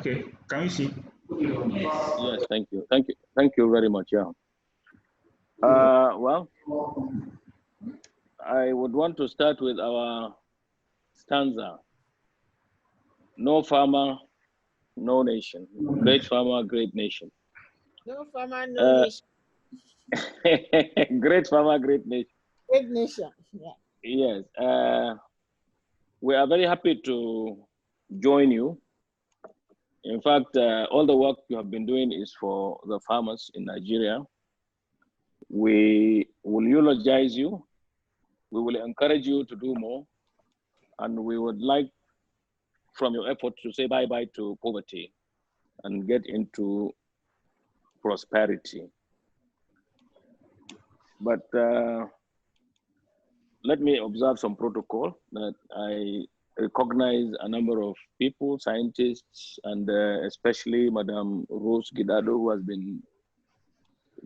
Okay, can you see? Yes, thank you. Thank you very much. Yeah. Well, I would want to start with our stanza. No farmer, no nation. Great farmer, great nation. No farmer, no nation. Great farmer, great nation. Great nation. Yeah. Yes. We are very happy to join you. In fact, all the work you have been doing is for the farmers in Nigeria. We will eulogize you. We will encourage you to do more. And we would like from your effort to say bye-bye to poverty and get into prosperity. But let me observe some protocol that I recognize a number of people, scientists, and especially Madam Rose Gidado, who has been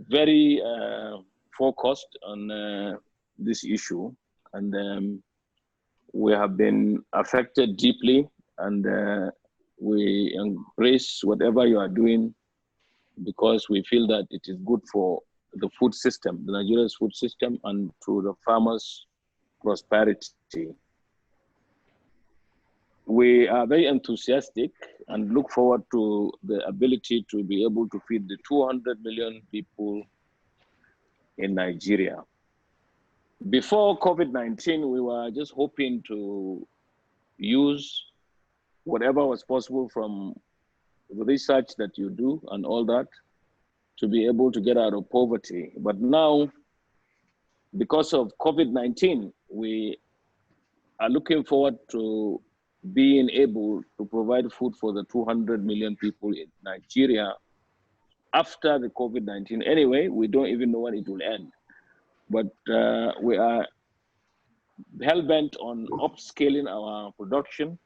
very focused on this issue. And we have been affected deeply, and we embrace whatever you are doing because we feel that it is good for the food system, the Nigeria's food system, and to the farmers' prosperity. We are very enthusiastic and look forward to the ability to be able to feed the 200 million people in Nigeria. Before COVID-19, we were just hoping to use whatever was possible from the research that you do and all that to be able to get out of poverty. But now, because of COVID-19, we are looking forward to being able to provide food for the 200 million people in Nigeria after the COVID-19. Anyway, we don't even know when it will end. But we are hell-bent on upscaling our production.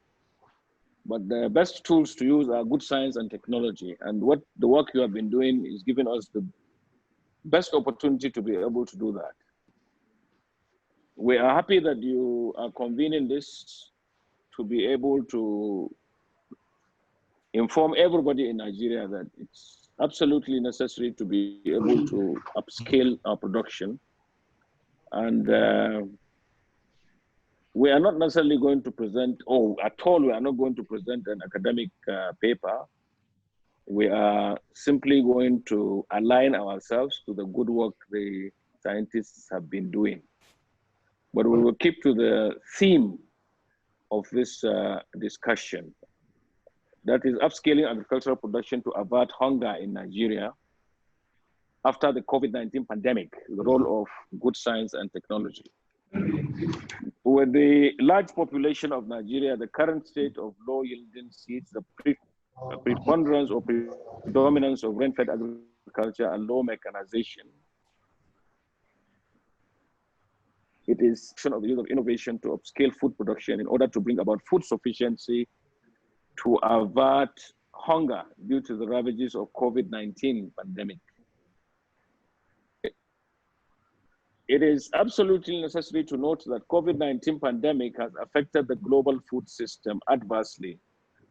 But the best tools to use are good science and technology. And what the work you have been doing is giving us the best opportunity to be able to do that. We are happy that you are convening this to be able to inform everybody in Nigeria that it's absolutely necessary to be able to upscale our production. And we are not necessarily going to present, or at all, we are not going to present an academic paper. We are simply going to align ourselves to the good work the scientists have been doing. But we will keep to the theme of this discussion. That is upscaling agricultural production to avert hunger in Nigeria after the COVID-19 pandemic, the role of good science and technology. With the large population of Nigeria, the current state of low-yielding seeds, the preponderance or predominance of rain-fed agriculture and low mechanization, it is of the use of innovation to upscale food production in order to bring about food sufficiency to avert hunger due to the ravages of COVID-19 pandemic. It is absolutely necessary to note that COVID-19 pandemic has affected the global food system adversely.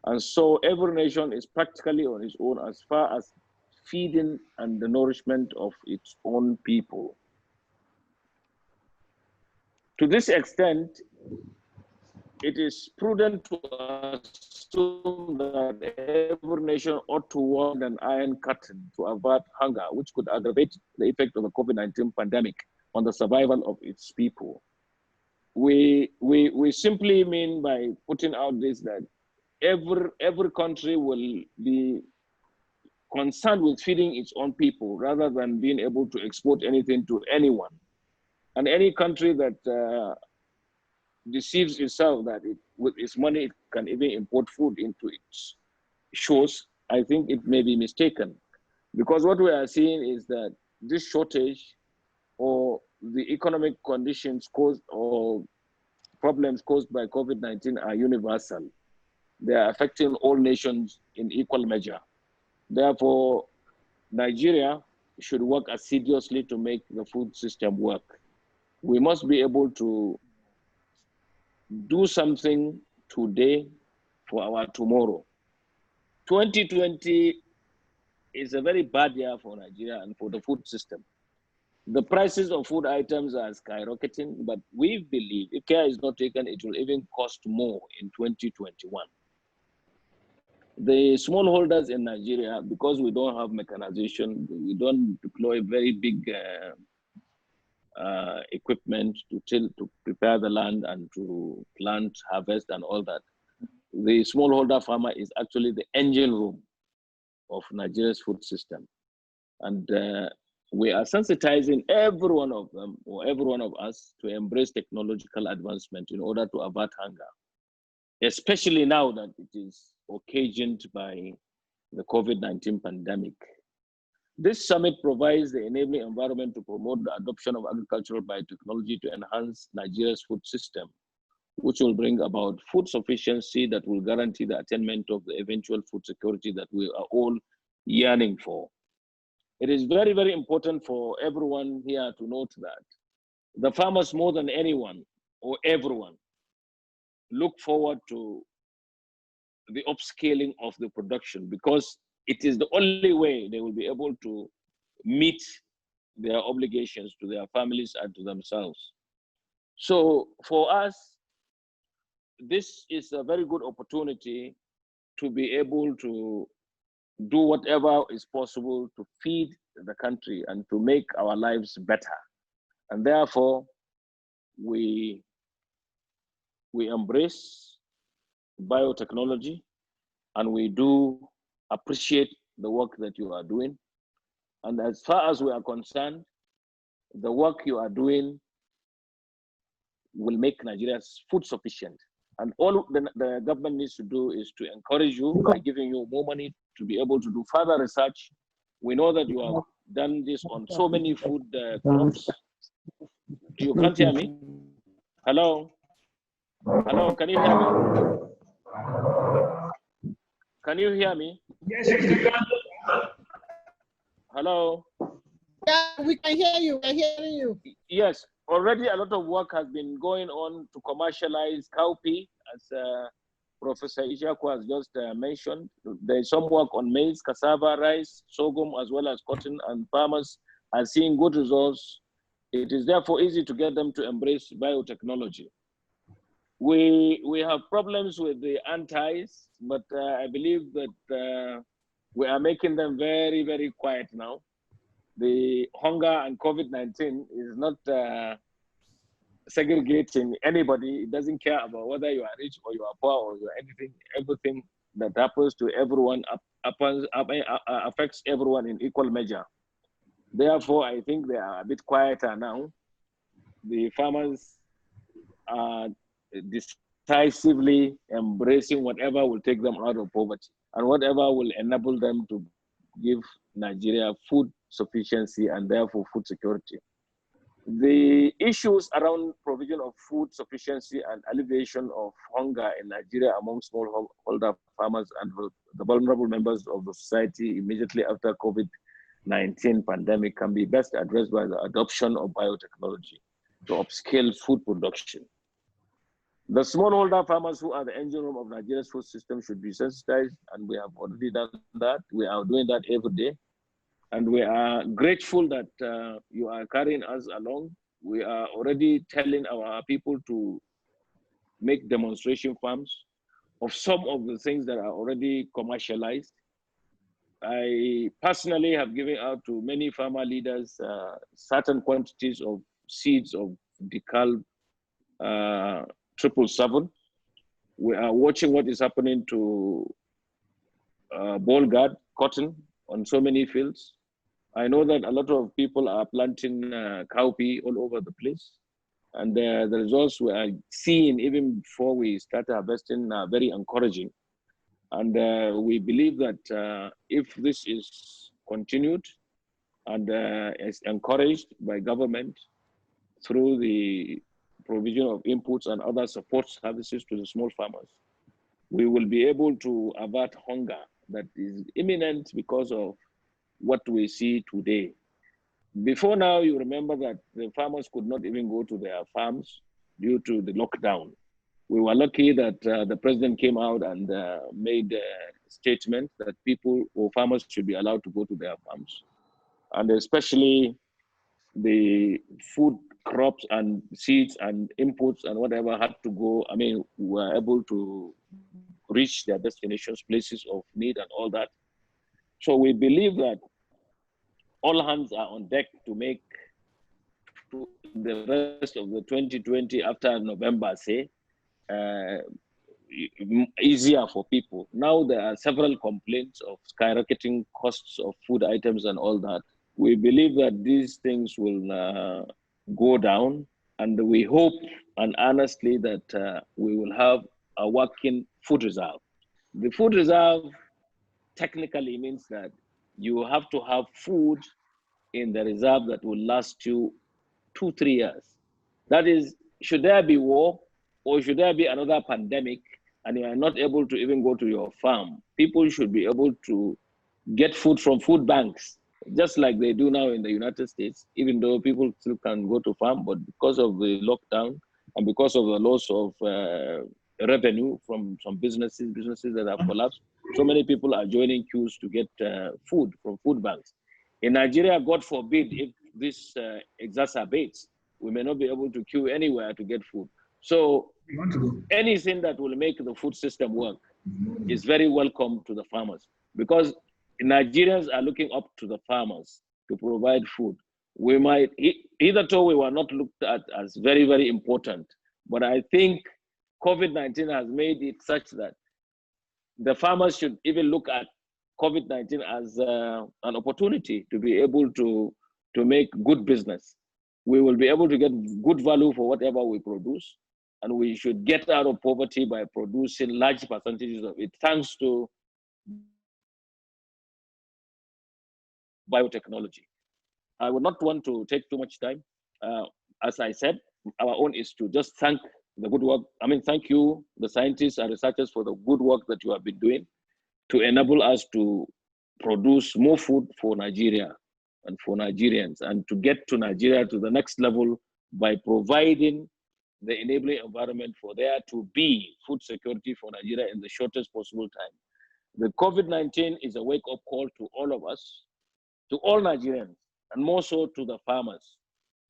And so every nation is practically on its own as far as feeding and the nourishment of its own people. To this extent, it is prudent to assume that every nation ought to wear an iron curtain to avert hunger, which could aggravate the effect of the COVID-19 pandemic on the survival of its people. We simply mean by putting out this that every country will be concerned with feeding its own people rather than being able to export anything to anyone. And any country that deceives itself that with its money it can even import food into its shores, I think it may be mistaken. Because what we are seeing is that this shortage or the economic conditions caused or problems caused by COVID-19 are universal. They are affecting all nations in equal measure. Therefore, Nigeria should work assiduously to make the food system work. We must be able to do something today for our tomorrow. 2020 is a very bad year for Nigeria and for the food system. The prices of food items are skyrocketing, but we believe if care is not taken, it will even cost more in 2021. The smallholders in Nigeria, because we don't have mechanization, we don't deploy very big equipment to prepare the land and to plant, harvest, and all that. The smallholder farmer is actually the engine room of Nigeria's food system. And we are sensitizing every one of them, or every one of us, to embrace technological advancement in order to avert hunger, especially now that it is occasioned by the COVID-19 pandemic. This summit provides the enabling environment to promote the adoption of agricultural biotechnology to enhance Nigeria's food system, which will bring about food sufficiency that will guarantee the attainment of the eventual food security that we are all yearning for. It is very, very important for everyone here to note that the farmers, more than anyone or everyone, look forward to the upscaling of the production, because it is the only way they will be able to meet their obligations to their families and to themselves. So for us, this is a very good opportunity to be able to do whatever is possible to feed the country and to make our lives better. And therefore, we embrace biotechnology, and we do appreciate the work that you are doing. And as far as we are concerned, the work you are doing will make Nigeria food sufficient. And all the government needs to do is to encourage you by giving you more money to be able to do further research. We know that you have done this on so many food crops. You can't hear me? Hello? Hello, can you hear me? Can you hear me? Yes, you can. Hello? Yeah, we can hear you. We're hearing you. Yes, already a lot of work has been going on to commercialize cowpea, as Professor Ishaku has just mentioned. There's some work on maize, cassava, rice, sorghum, as well as cotton, and farmers are seeing good results. It is therefore easy to get them to embrace biotechnology. We have problems with the antis, but I believe that we are making them very, very quiet now. The hunger and COVID-19 is not segregating anybody. It doesn't care about whether you are rich or you are poor or you are anything. Everything that happens to everyone affects everyone in equal measure. Therefore, I think they are a bit quieter now. The farmers are decisively embracing whatever will take them out of poverty and whatever will enable them to give Nigeria food sufficiency and therefore food security. The issues around provision of food sufficiency and alleviation of hunger in Nigeria among smallholder farmers and the vulnerable members of the society immediately after COVID-19 pandemic can be best addressed by the adoption of biotechnology to upscale food production. The smallholder farmers, who are the engine room of Nigeria's food system, should be sensitized, and we have already done that. We are doing that every day. And we are grateful that you are carrying us along. We are already telling our people to make demonstration farms of some of the things that are already commercialized. I personally have given out to many farmer leaders certain quantities of seeds of decal 777. We are watching what is happening to ball gourd, cotton on so many fields. I know that a lot of people are planting cowpea all over the place. And the results we are seeing even before we start harvesting are very encouraging. And we believe that if this is continued and is encouraged by government through the provision of inputs and other support services to the small farmers, we will be able to avert hunger that is imminent because of what we see today. Before now, you remember that the farmers could not even go to their farms due to the lockdown. We were lucky that the president came out and made statement that people or farmers should be allowed to go to their farms, and especially the food crops and seeds and inputs and whatever had to go. I mean, were able to reach their destinations, places of need and all that. So we believe that all hands are on deck to make the rest of the 2020 after November, say, easier for people. Now there are several complaints of skyrocketing costs of food items and all that. We believe that these things will go down, and we hope and honestly that we will have a working food reserve. The food reserve technically means that you have to have food in the reserve that will last you 2-3 years. That is, should there be war or should there be another pandemic and you are not able to even go to your farm, people should be able to get food from food banks, just like they do now in the United States, even though people still can go to farm, but because of the lockdown and because of the loss of revenue from some businesses that have collapsed, so many people are joining queues to get food from food banks. In Nigeria, God forbid, if this exacerbates, we may not be able to queue anywhere to get food. So anything that will make the food system work is very welcome to the farmers, because Nigerians are looking up to the farmers to provide food. We might, hitherto we were not looked at as very, very important, but I think COVID-19 has made it such that the farmers should even look at COVID-19 as an opportunity to be able to make good business. We will be able to get good value for whatever we produce, and we should get out of poverty by producing large percentages of it, thanks to biotechnology. I would not want to take too much time. As I said, our own is to just thank the good work. I mean, thank you, the scientists and researchers, for the good work that you have been doing to enable us to produce more food for Nigeria and for Nigerians, and to get to Nigeria to the next level by providing the enabling environment for there to be food security for Nigeria in the shortest possible time. The COVID-19 is a wake-up call to all of us, to all Nigerians, and more so to the farmers.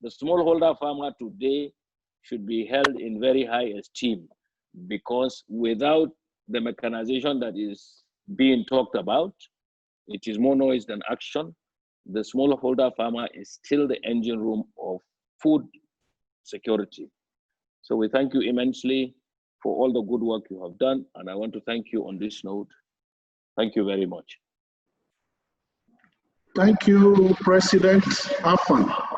The smallholder farmer today should be held in very high esteem, because without the mechanization that is being talked about, it is more noise than action. The smallholder farmer is still the engine room of food security. So we thank you immensely for all the good work you have done, and I want to thank you on this note. Thank you very much. Thank you, President Afan.